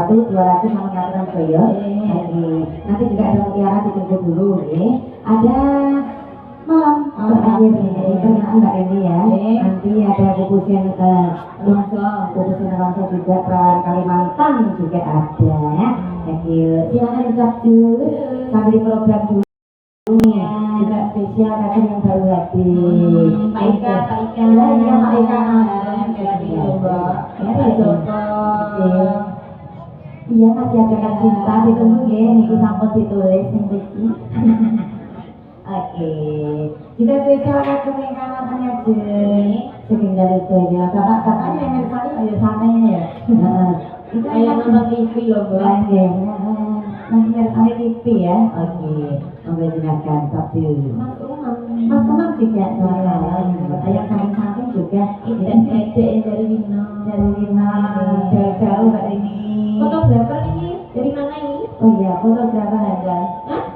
200 sama Katuran Boyo. Nanti juga ada mutiara ditunggu dulu ya. Ada malam terakhir kenaan Mbak ini ya. Nanti ada kukusin Longso juga perawan Kalimantan juga ada. Silakan ucap dulu sambil program dulu. Juga spesial kakak yang baru hadir. Pak Ika, ya Pak Ika. Iya masih ada kan cinta ditunggu ya, niki sampun ditulis ning mriki. Oke. Juga spesial kakak yang kawanannya Jeng dari Jaya. Bapak-bapaknya yang mirsani ayo santai ya. Itu yang nonton TV loh, Mbak. Nanti mirsani TV ya. Oke. Sampai silakan satu. Mas Umam juga yang samping-samping juga. Ini dari Wina. Dari Wina jauh-jauh Mbak ini. Fotografer ini dari mana ini? Oh iya, fotografer ada. Hah?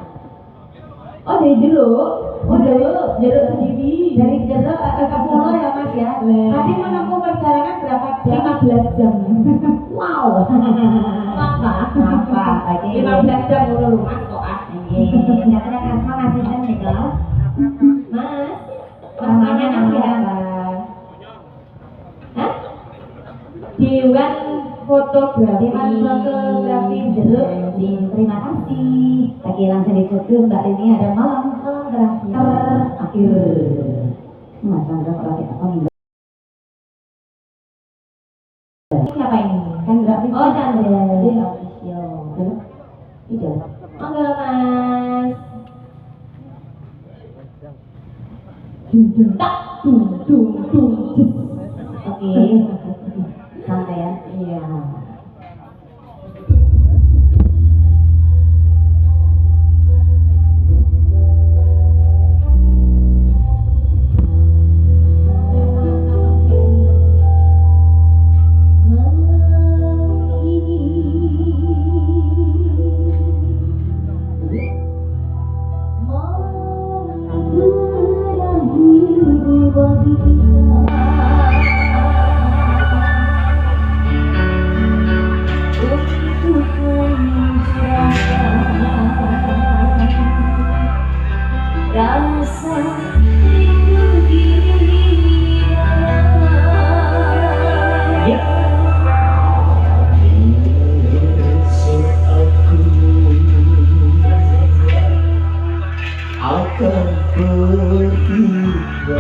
Oh dari jeruk. Oh jeruk sendiri. Dari jeruk ke pulau ya Mas ya. Tadi menempuh perjalanan berapa jam? 15 jam. Wow. Apa? Oke. 15 jam udah lumas kok ah. Katanya Asma masih kan nih Mas. Namanya masih apa? Hah? Dewan Fotografi jeruk. Terima kasih. Oke langsung ditutup Mbak ini ada malam terakhir. Mas Chandra pakai apa nih? Siapa ini? Chandra. Oh Chandra. Tidak. Enggak Mas. Oke. Santai ya. Iya. Akan bertiba